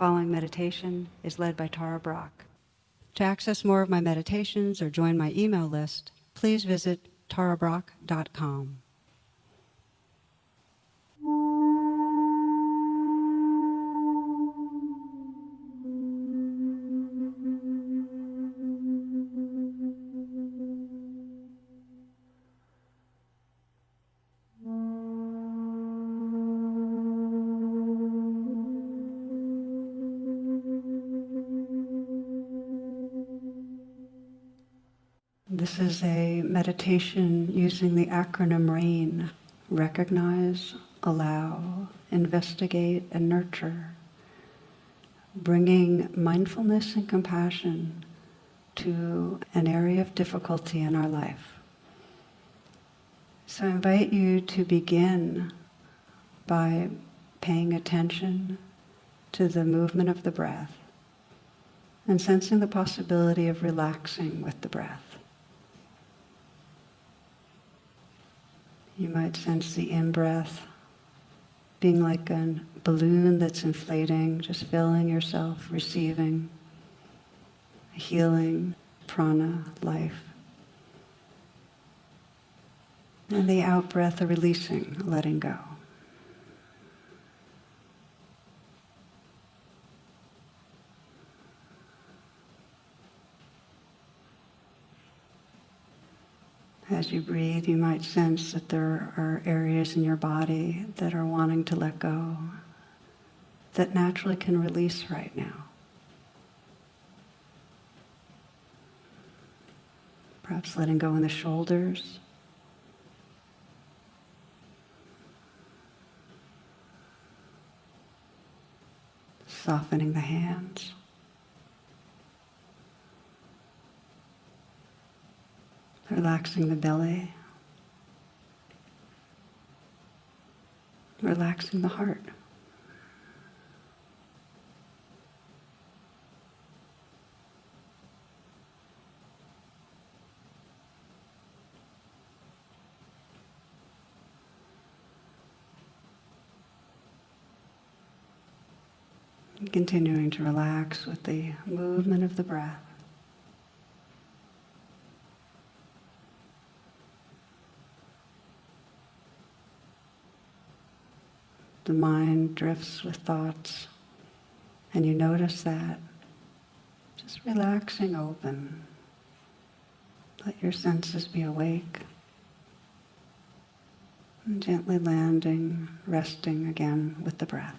following meditation is led by Tara Brach. To access more of my meditations or join my email list, please visit tarabrach.com. This is a meditation using the acronym RAIN: recognize, allow, investigate, and nurture, bringing mindfulness and compassion to an area of difficulty in our life. So I invite you to begin by paying attention to the movement of the breath and sensing the possibility of relaxing with the breath. You might sense the in-breath being like a balloon that's inflating, just filling yourself, receiving, healing, prana, life. And the out-breath, a releasing, letting go. As you breathe, you might sense that there are areas in your body that are wanting to let go, that naturally can release right now. Perhaps letting go in the shoulders. Softening the hands. Relaxing the belly. Relaxing the heart. And continuing to relax with the movement of the breath. The mind drifts with thoughts, and you notice that. Just relaxing open. Let your senses be awake. And gently landing, resting again with the breath.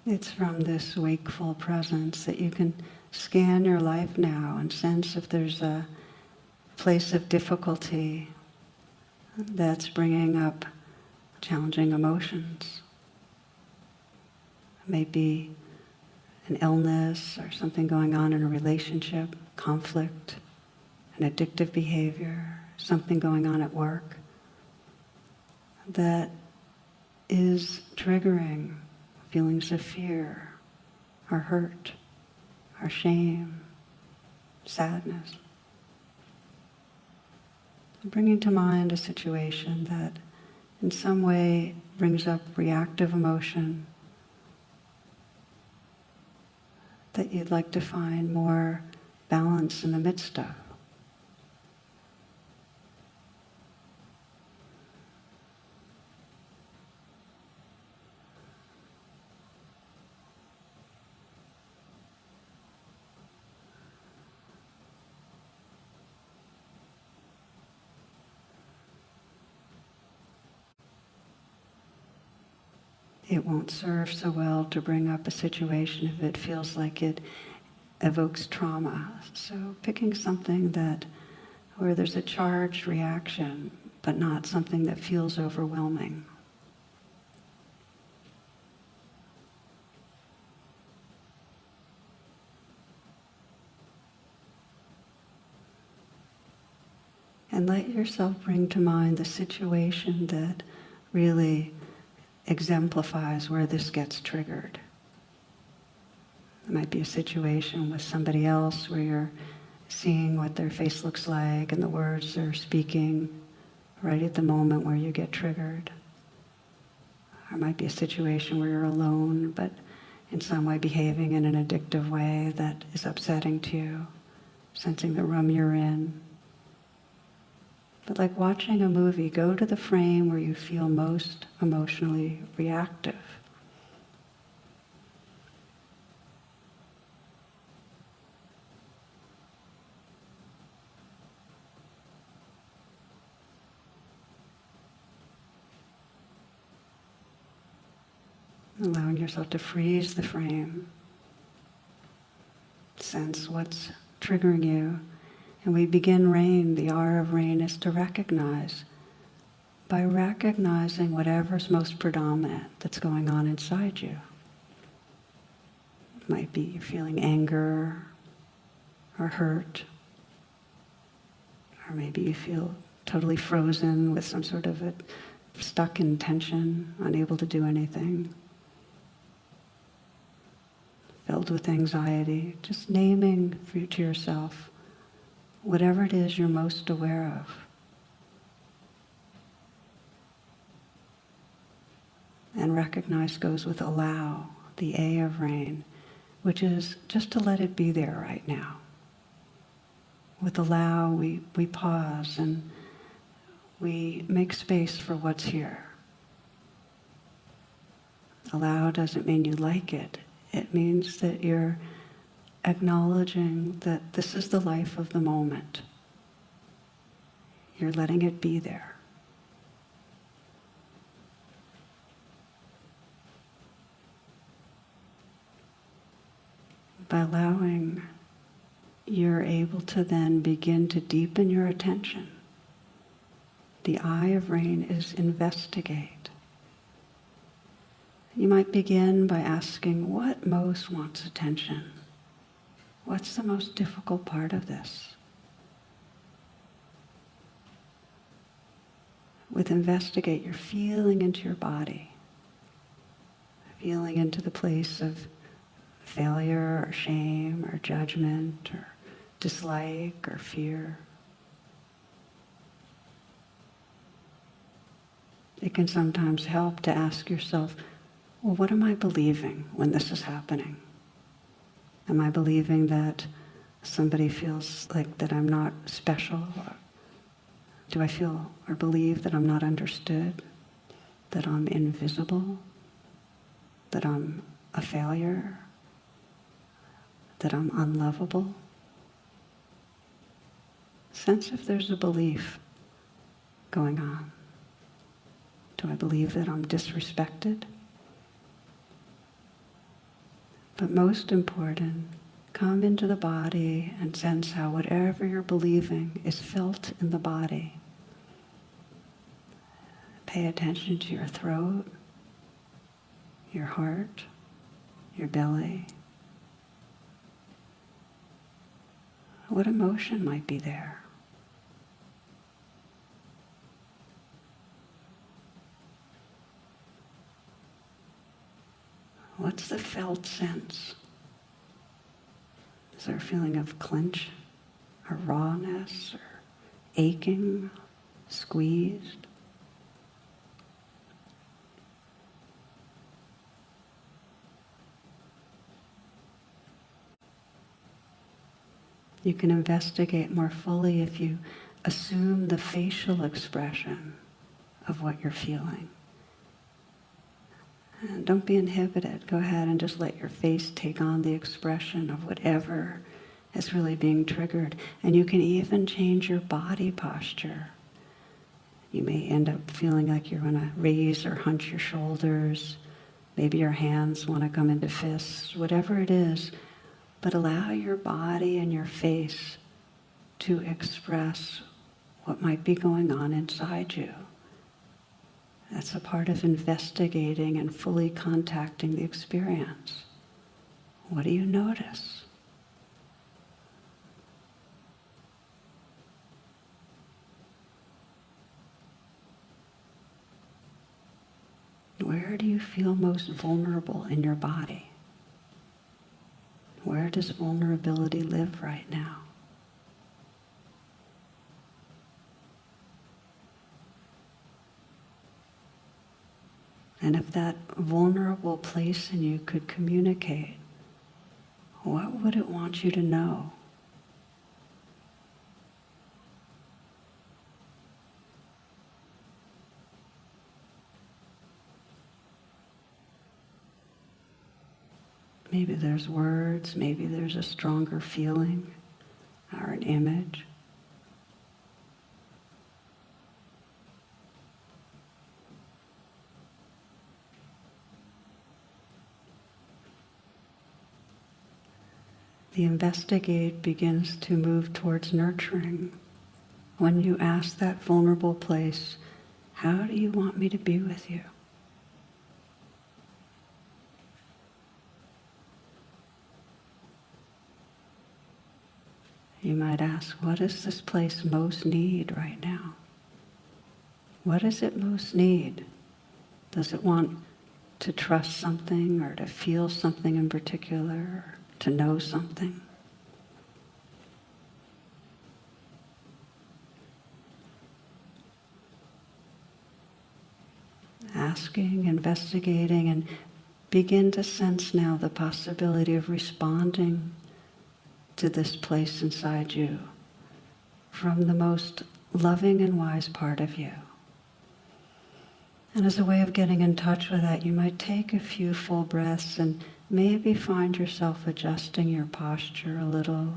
It's from this wakeful presence that you can scan your life now and sense if there's a place of difficulty that's bringing up challenging emotions. It may be an illness or something going on in a relationship, conflict, an addictive behavior, something going on at work that is triggering feelings of fear, or hurt, or shame, sadness. Bringing to mind a situation that in some way brings up reactive emotion that you'd like to find more balance in the midst of. It won't serve so well to bring up a situation if it feels like it evokes trauma. So picking something where there's a charged reaction, but not something that feels overwhelming. And let yourself bring to mind the situation that really exemplifies where this gets triggered. It might be a situation with somebody else where you're seeing what their face looks like and the words they're speaking right at the moment where you get triggered. Or it might be a situation where you're alone, but in some way behaving in an addictive way that is upsetting to you, sensing the room you're in. But like watching a movie, go to the frame where you feel most emotionally reactive. Allowing yourself to freeze the frame. Sense what's triggering you. And we begin RAIN. The R of RAIN is to recognize. By recognizing whatever's most predominant that's going on inside you. It might be you're feeling anger or hurt. Or maybe you feel totally frozen with some sort of stuck in tension, unable to do anything. Filled with anxiety, just naming to yourself whatever it is you're most aware of. And recognize goes with allow, the A of RAIN, which is just to let it be there right now. With allow, we pause and we make space for what's here. Allow doesn't mean you like it. It means that you're acknowledging that this is the life of the moment. You're letting it be there. By allowing, you're able to then begin to deepen your attention. The I of RAIN is investigate. You might begin by asking, what most wants attention? What's the most difficult part of this? With investigate, you're feeling into your body, feeling into the place of failure or shame or judgment or dislike or fear. It can sometimes help to ask yourself, well, what am I believing when this is happening? Am I believing that somebody feels like that I'm not special? Or do I feel or believe that I'm not understood? That I'm invisible? That I'm a failure? That I'm unlovable? Sense if there's a belief going on. Do I believe that I'm disrespected? But most important, come into the body and sense how whatever you're believing is felt in the body. Pay attention to your throat, your heart, your belly. What emotion might be there? What's the felt sense? Is there a feeling of clench or rawness or aching, squeezed? You can investigate more fully if you assume the facial expression of what you're feeling. And don't be inhibited. Go ahead and just let your face take on the expression of whatever is really being triggered. And you can even change your body posture. You may end up feeling like you're going to raise or hunch your shoulders. Maybe your hands want to come into fists, whatever it is. But allow your body and your face to express what might be going on inside you. That's a part of investigating and fully contacting the experience. What do you notice? Where do you feel most vulnerable in your body? Where does vulnerability live right now? And if that vulnerable place in you could communicate, what would it want you to know? Maybe there's words, maybe there's a stronger feeling or an image. The investigate begins to move towards nurturing. When you ask that vulnerable place, how do you want me to be with you? You might ask, what does this place most need right now? What does it most need? Does it want to trust something or to feel something in particular, or to know something? Asking, investigating, and begin to sense now the possibility of responding to this place inside you from the most loving and wise part of you. And as a way of getting in touch with that, you might take a few full breaths and maybe find yourself adjusting your posture a little,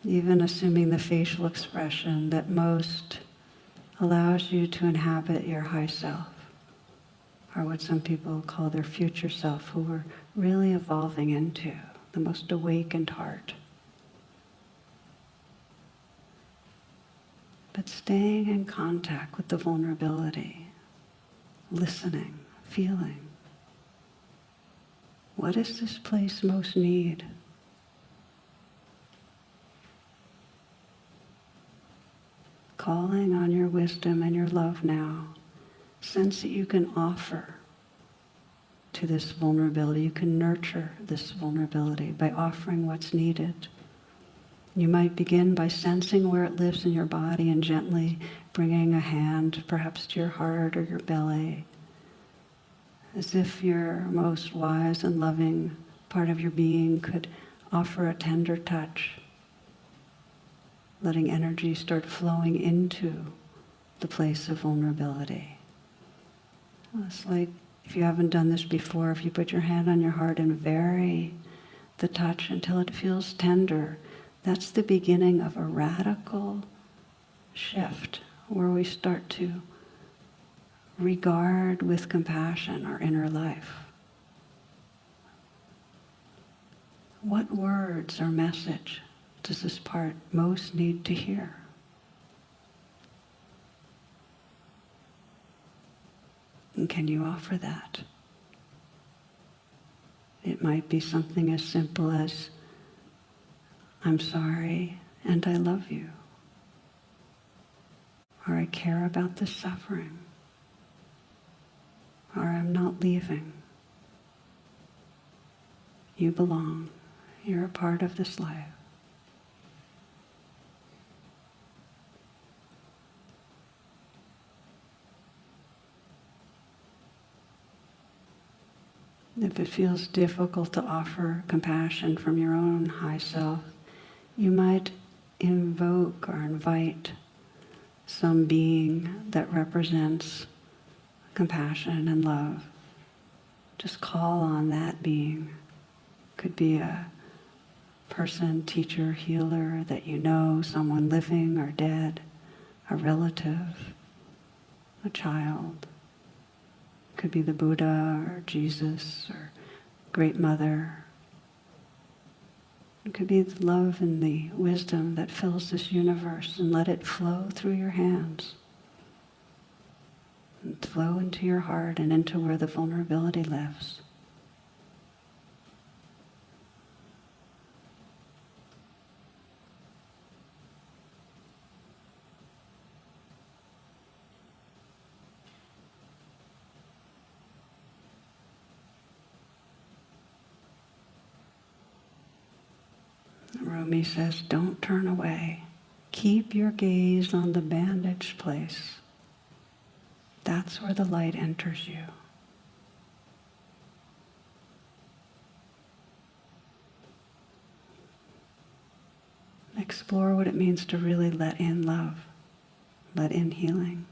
even assuming the facial expression that most allows you to inhabit your high self, or what some people call their future self, who we're really evolving into, the most awakened heart. But staying in contact with the vulnerability, listening, feeling. What does this place most need? Calling on your wisdom and your love now. Sense that you can offer to this vulnerability. You can nurture this vulnerability by offering what's needed. You might begin by sensing where it lives in your body and gently bringing a hand perhaps to your heart or your belly, as if your most wise and loving part of your being could offer a tender touch, letting energy start flowing into the place of vulnerability. It's like, if you haven't done this before, if you put your hand on your heart and vary the touch until it feels tender, that's the beginning of a radical shift where we start to regard with compassion our inner life. What words or message does this part most need to hear? And can you offer that? It might be something as simple as, I'm sorry and I love you. Or I care about this suffering. Or I'm not leaving. You belong. You're a part of this life. If it feels difficult to offer compassion from your own high self, you might invoke or invite some being that represents compassion and love. Just call on that being. Could be a person, teacher, healer that you know, someone living or dead, a relative, a child. Could be the Buddha or Jesus or Great Mother. It could be the love and the wisdom that fills this universe, and let it flow through your hands and flow into your heart and into where the vulnerability lives. me says, don't turn away. Keep your gaze on the bandaged place. That's where the light enters you. Explore what it means to really let in love, let in healing.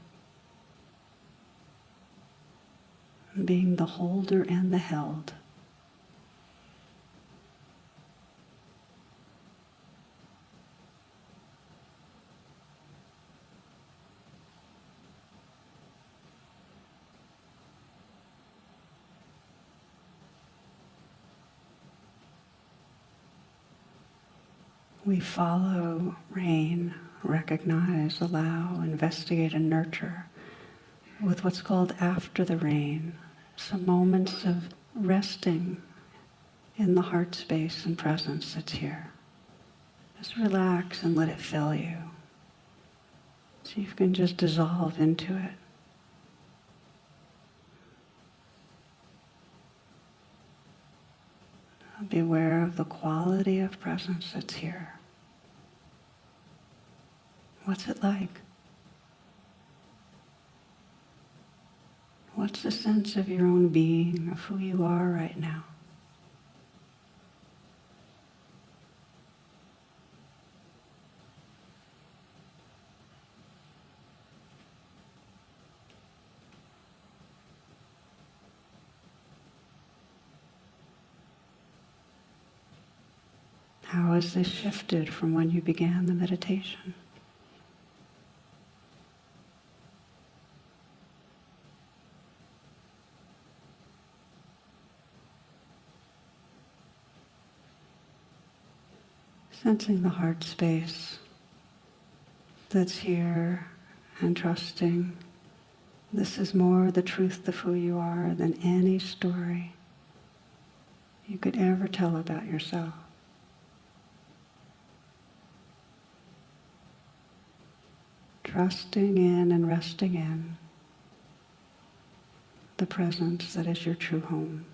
Being the holder and the held. We follow rain, recognize, allow, investigate, and nurture with what's called after the rain, some moments of resting in the heart space and presence that's here. Just relax and let it fill you. So you can just dissolve into it. Be aware of the quality of presence that's here. What's it like? What's the sense of your own being, of who you are right now? How has this shifted from when you began the meditation? Sensing the heart space that's here and trusting this is more the truth of who you are than any story you could ever tell about yourself. Trusting in and resting in the presence that is your true home.